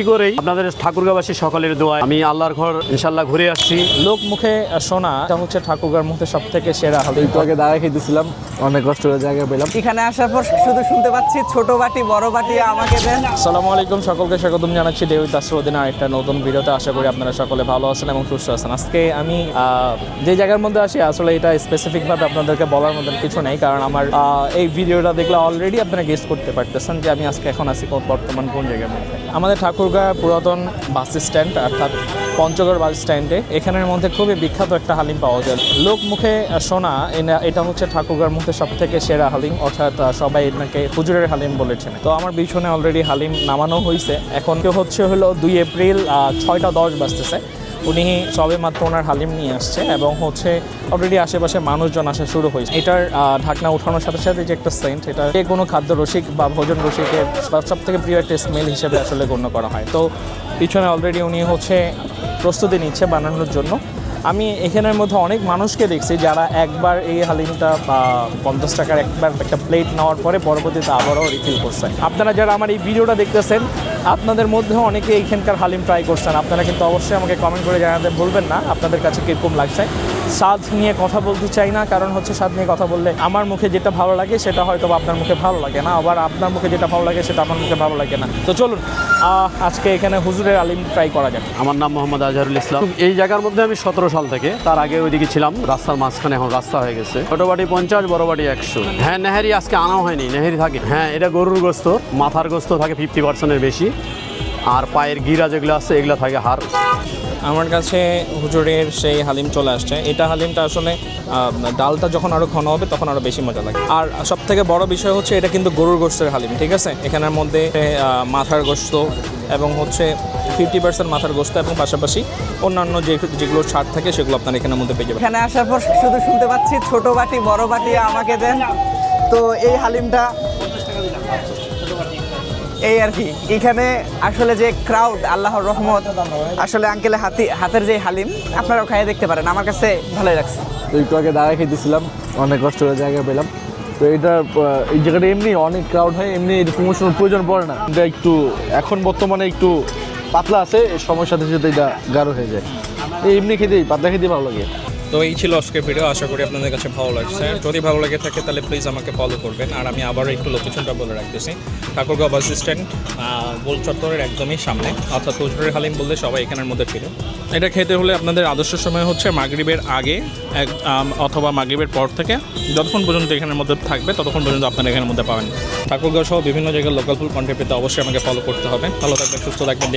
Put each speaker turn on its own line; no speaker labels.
করেই আপনাদের ঠাকুরগাঁওবাসী সকলের দোয়ায় আমি আল্লাহর ঘর ইনশাল্লাহ ঘুরে আসছি।
লোক মুখে শোনা এটা হচ্ছে ঠাকুরগাঁওর মধ্যে সব থেকে সেরা হালিম।
একটু আগে দাঁড়ায় খেতেছিলাম, অনেক কষ্ট করে জায়গা পেলাম।
এখানে আসার পর শুধু শুনতে পাচ্ছি ছোট বাটি বড় বাটি আমাকে দেন।
আসসালামু আলাইকুম, সকলকে স্বাগতম জানাচ্ছি দেউই তাসরউদ্দিনের আরেকটা নতুন ভিডিওতে। আশা করি আপনারা সকলে ভালো আছেন এবং সুস্থ আছেন। আজকে আমি যে জায়গার মধ্যে আসি আসলে এটা স্পেসিফিকভাবে আপনাদেরকে বলার মতন কিছু নেই, কারণ আমার এই ভিডিওটা দেখলে অলরেডি আপনারা গেস করতে পারতেছেন যে আমি আজকে এখন আছি বর্তমান কোন জায়গার মধ্যে। আমাদের ঠাকুরগাঁও পুরাতন বাস স্ট্যান্ড অর্থাৎ পঞ্চগড় বাস স্ট্যান্ডে এখানের মধ্যে খুবই বিখ্যাত একটা হালিম পাওয়া যায়। লোক মুখে শোনা এটা হচ্ছে ঠাকুরগাঁওর মধ্যে সব থেকে সেরা হালিম, অর্থাৎ সবাই এটাকে হুজুরের হালিম বলেছেন। তো আমার পিছনে অলরেডি হালিম নামানো হয়েছে। এখন কেউ হচ্ছে হলো 2 এপ্রিল 6:10 বাজতেছে। উনি সবে মাত্র ওনার হালিম নিয়ে আসছে এবং হচ্ছে অলরেডি আশেপাশে মানুষজন আসা শুরু হয়েছে। এটার ঢাকনা উঠানোর সাথে সাথে যে একটা সেন্ট, এটা যে কোনো খাদ্য রসিক বা ভোজন রসিকের সব থেকে প্রিয় একটা স্মেল হিসেবে আসলে গণ্য করা হয়। তো পিছনে অলরেডি উনি হচ্ছে প্রস্তুতি নিচ্ছে বানানোর জন্য। আমি এখানের মধ্যে অনেক মানুষকে দেখছি যারা একবার এই হালিমটা 50 টাকার একবার একটা প্লেট নেওয়ার পরে পরবর্তীতে আবারও রিফিল করছে। আপনারা যারা আমার এই ভিডিওটা দেখতেছেন আপনাদের মধ্যে অনেকে এইখানকার হালিম ট্রাই করছেন। আপনারা কিন্তু অবশ্যই আমাকে কমেন্ট করে জানাতে ভুলবেন না আপনাদের কাছে কীরকম লাগছে। স্বাদ নিয়ে কথা বলতে চাই না, কারণ হচ্ছে স্বাদ নিয়ে কথা বললে আমার মুখে যেটা ভালো লাগে সেটা হয়তো আপনার মুখে ভালো লাগে না, আবার আপনার মুখে যেটা ভালো লাগে সেটা আমার মুখে ভালো লাগে না। তো চলুন আজকে এখানে হুজুরের হালিম ট্রাই করা যাক।
আমার নাম মোহাম্মদ আজহারুল ইসলাম। এই জায়গার মধ্যে আমি 17 সাল থেকে, তার আগে ওইদিকে ছিলাম রাস্তার মাঝখানে, এখন রাস্তা হয়ে গেছে। ছোট বাটি 50, বড় বাটি 100। হ্যাঁ, নেহারি আজকে আনা হয়নি, নেহারি থাকে। হ্যাঁ, এটা গরুর গোস্ত, মাথার গোস্ত থাকে 50%-এর বেশি, আর পায়ের গিরা যেগুলো আছে এগুলো থাকে হাড়।
আমার কাছে হুজুরের সেই হালিম চলে আসছে। এটা হালিমটা আসলে ডালটা যখন আরও ঘন হবে তখন আরও বেশি মজা লাগে। আর সব থেকে বড় বিষয় হচ্ছে এটা কিন্তু গরুর গোস্তের হালিম, ঠিক আছে? এখানের মধ্যে মাথার গোস্ত এবং হচ্ছে 50% মাথার গোস্ত এবং পাশাপাশি অন্যান্য যেগুলো ছাড় থাকে সেগুলো আপনার এখানের মধ্যে পেয়ে যাবেন।
এখানে আসার পর শুধু শুনতে পাচ্ছি ছোট বাটি বড় বাটি আমাকে দেন। তো এই হালিমটা এই আর কি। এখানে আসলে যে ক্রাউড, আল্লাহর রহমত, আসলে আঙ্কেলের হাতের যে হালিম আপনারাও খাইয়ে দেখতে পারেন, আমার কাছে ভালোই লাগছে।
তো একটু আগে দাঁড়ায় খেতেছিলাম, অনেক কষ্ট করে জায়গা পেলাম। তো এটা এই জায়গাটা এমনি অনেক ক্রাউড হয়, এমনি প্রমোশনের প্রয়োজন পড়ে না। এটা একটু এখন বর্তমানে একটু পাতলা আছে, সময়ের সাথে সাথে এটা গাঢ় হয়ে যায়। এমনি খেতেই পাতলা খেতেই ভালো লাগে।
তো এই ছিল আজকের ভিডিও, আশা করি আপনাদের কাছে ভালো লাগছে। যদি ভালো লাগে থাকে তাহলে প্লিজ আমাকে ফলো করবেন। আর আমি আবারও একটু লোকেশনটা বলে রাখতেছি। ঠাকুরগাঁও বাস স্ট্যান্ড গোল চত্বরের একদমই সামনে, অর্থাৎ হুজুরের হালিম বললে সবাই এখানের মধ্যে ছিল। এটা খেতে হলে আপনাদের আদর্শ সময় হচ্ছে মাগরিবের আগে অথবা মাগরিবের পর থেকে যতক্ষণ পর্যন্ত এখানের মধ্যে থাকবে ততক্ষণ পর্যন্ত আপনারা এখানের মধ্যে পাবেন। ঠাকুরগাঁও সহ বিভিন্ন জায়গার লোকাল ফুল কন্টেন্ট পেতে অবশ্যই আমাকে ফলো করতে হবে। ভালো থাকবেন, সুস্থ থাকবেন।